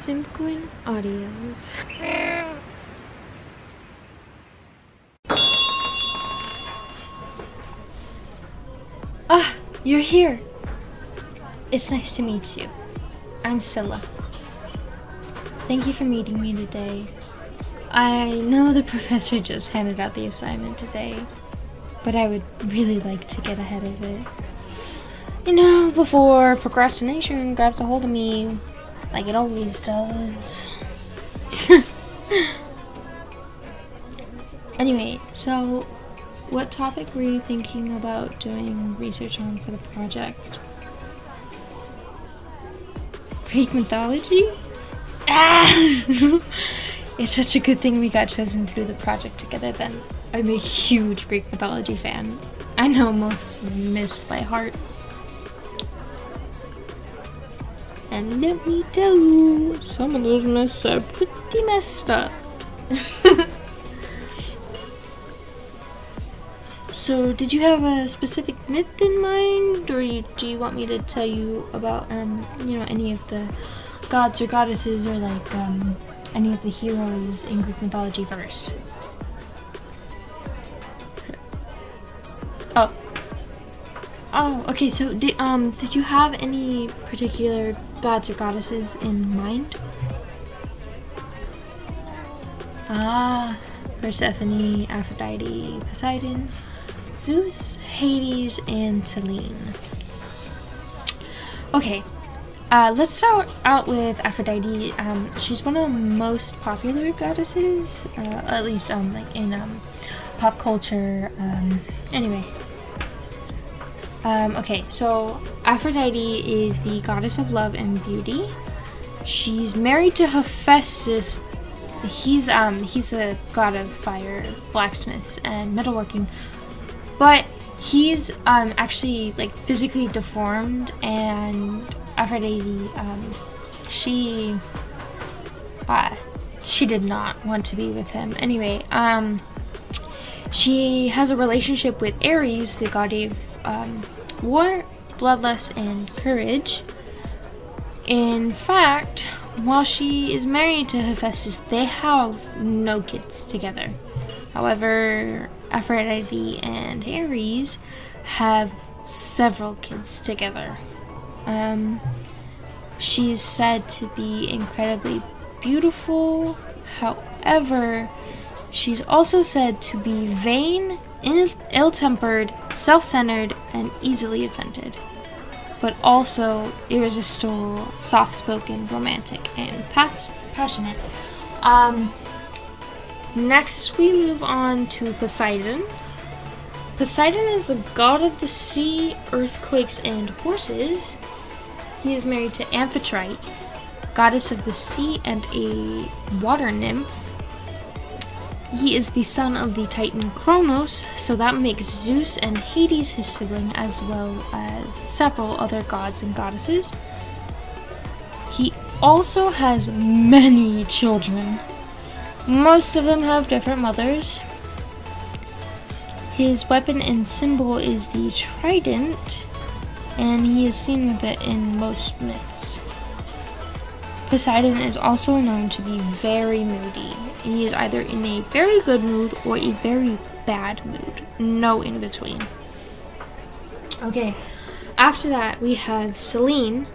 Simquin Audios. Ah, you're here. It's nice to meet you. I'm Scylla. Thank you for meeting me today. I know the professor just handed out the assignment today, but I would really like to get ahead of it. You know, before procrastination grabs a hold of me, like it always does. Anyway, so what topic were you thinking about doing research on for the project? Greek mythology? Ah! It's such a good thing we got chosen to do the project together then. I'm a huge Greek mythology fan. I know most myths by heart. And let me tell you, some of those myths are pretty messed up. So, did you have a specific myth in mind, or do you want me to tell you about, you know, any of the gods or goddesses, or like, any of the heroes in Greek mythology first? Oh, okay, so did you have any particular gods or goddesses in mind? Ah, Persephone, Aphrodite, Poseidon, Zeus, Hades, and Selene. Okay, let's start out with Aphrodite. She's one of the most popular goddesses, at least like in pop culture. Anyway. Okay, so Aphrodite is the goddess of love and beauty. She's married to Hephaestus. He's the god of fire, blacksmiths, and metalworking. But he's actually like physically deformed, and Aphrodite she did not want to be with him. Anyway, she has a relationship with Ares, the god of war, bloodlust, and courage. In fact, while she is married to Hephaestus, they have no kids together. However, Aphrodite and Ares have several kids together. She's said to be incredibly beautiful. However, she's also said to be vain, ill-tempered, self-centered, and easily offended, but also irresistible, soft-spoken, romantic, and passionate. Next we move on to Poseidon. Poseidon is the god of the sea, earthquakes, and horses. He is married to Amphitrite, goddess of the sea and a water nymph. He is the son of the Titan Kronos, so that makes Zeus and Hades his sibling, as well as several other gods and goddesses. He also has many children. Most of them have different mothers. His weapon and symbol is the trident, and he is seen with it in most myths. Poseidon is also known to be very moody. He is either in a very good mood or a very bad mood. No in between. Okay, after that we have Selene.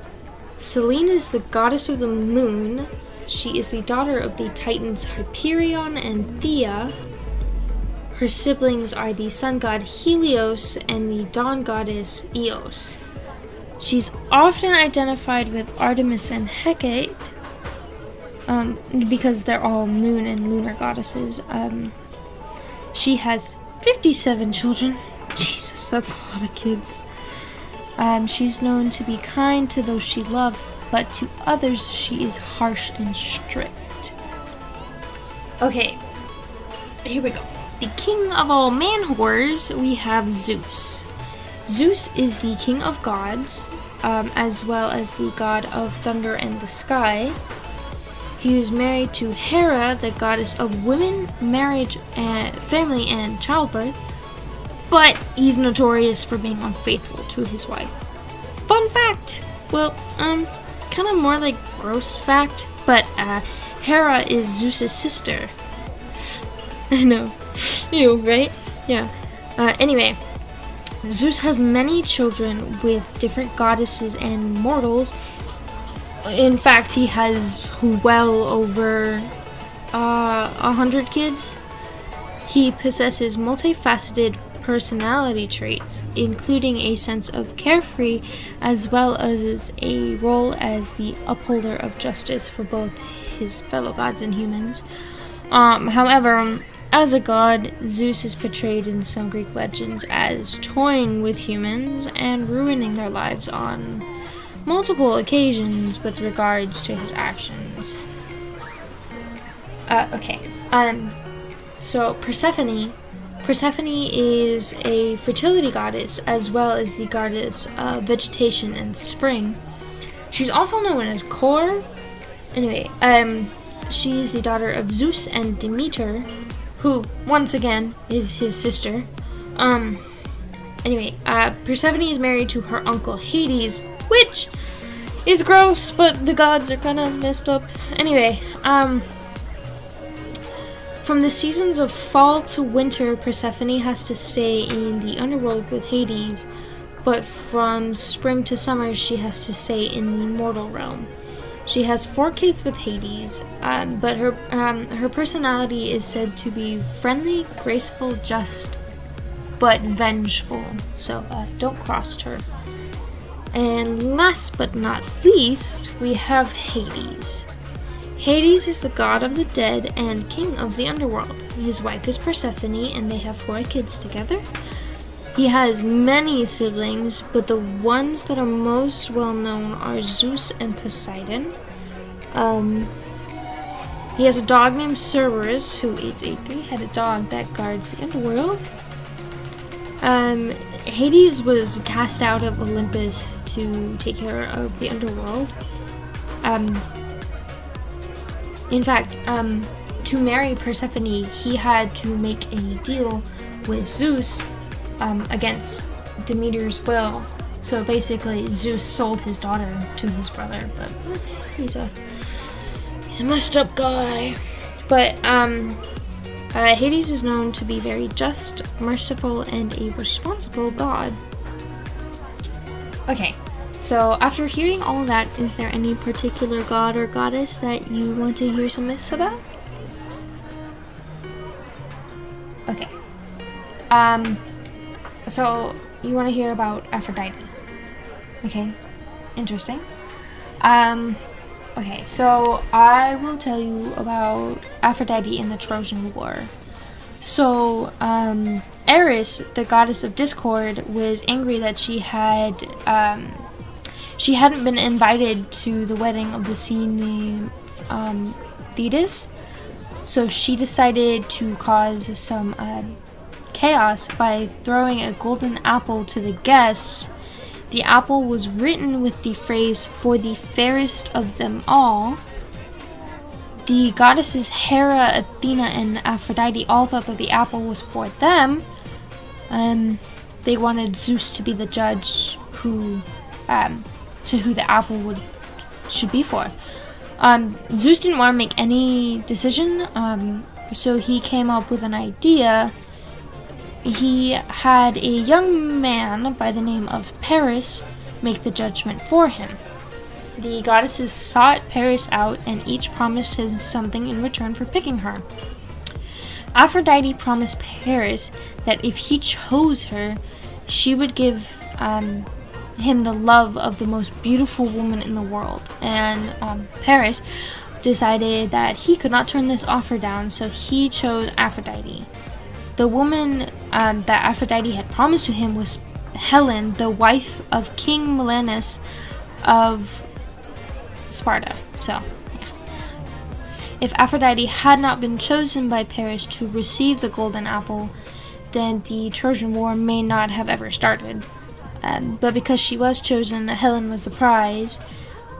Selene is the goddess of the moon. She is the daughter of the Titans Hyperion and Thea. Her siblings are the sun god Helios and the dawn goddess Eos. She's often identified with Artemis and Hecate, because they're all moon and lunar goddesses. She has 57 children. Jesus, that's a lot of kids. She's known to be kind to those she loves, but to others she is harsh and strict. Okay, here we go. The king of all man-whores, we have Zeus. Zeus is the king of gods, as well as the god of thunder and the sky. He is married to Hera, the goddess of women, marriage, and family, and childbirth, but he's notorious for being unfaithful to his wife. Fun fact! Well, kind of more like gross fact. but Hera is Zeus's sister. I know. Ew, right? Yeah. Anyway, Zeus has many children with different goddesses and mortals. In fact, he has well over 100 kids. He possesses multifaceted personality traits, including a sense of carefree, as well as a role as the upholder of justice for both his fellow gods and humans. However, as a god, Zeus is portrayed in some Greek legends as toying with humans and ruining their lives on multiple occasions with regards to his actions. So Persephone is a fertility goddess as well as the goddess of vegetation and spring. She's also known as Kor. Anyway, she's the daughter of Zeus and Demeter, who once again is his sister. Persephone is married to her uncle Hades, which is gross, but the gods are kind of messed up. Anyway, from the seasons of fall to winter, Persephone has to stay in the underworld with Hades, but from spring to summer, she has to stay in the mortal realm. She has 4 kids with Hades, but her personality is said to be friendly, graceful, just, but vengeful. So don't cross her. And last but not least, we have Hades. Hades is the god of the dead and king of the underworld. His wife is Persephone, and they have 4 kids together. He has many siblings, but the ones that are most well known are Zeus and Poseidon. He has a dog named Cerberus, who is a 3-headed dog that guards the underworld. Hades was cast out of Olympus to take care of the underworld. In fact, to marry Persephone, he had to make a deal with Zeus against Demeter's will. So basically, Zeus sold his daughter to his brother, but he's a messed up guy. But Hades is known to be very just, merciful, and a responsible god. Okay. So, after hearing all that, is there any particular god or goddess that you want to hear some myths about? Okay. So, you want to hear about Aphrodite. Okay. Interesting. Okay, so I will tell you about Aphrodite in the Trojan War. So, Eris, the goddess of discord, was angry that she hadn't been invited to the wedding of the sea named Thetis, so she decided to cause some chaos by throwing a golden apple to the guests. The apple was written with the phrase, "For the fairest of them all." The goddesses Hera, Athena, and Aphrodite all thought that the apple was for them. They wanted Zeus to be the judge to who the apple should be for. Zeus didn't want to make any decision, so he came up with an idea. He had a young man by the name of Paris make the judgment for him. The goddesses sought Paris out, and each promised him something in return for picking her. Aphrodite promised Paris that if he chose her, she would give him the love of the most beautiful woman in the world. And Paris decided that he could not turn this offer down, so he chose Aphrodite. The woman that Aphrodite had promised to him was Helen, the wife of King Milanus of Sparta. So, yeah. If Aphrodite had not been chosen by Paris to receive the golden apple, then the Trojan War may not have ever started. But because she was chosen, Helen was the prize.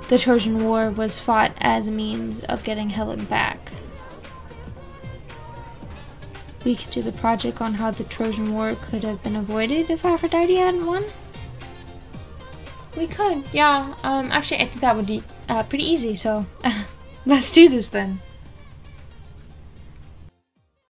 The Trojan War was fought as a means of getting Helen back. We could do the project on how the Trojan War could have been avoided if Aphrodite hadn't won. We could, yeah. Actually, I think that would be pretty easy, so Let's do this then.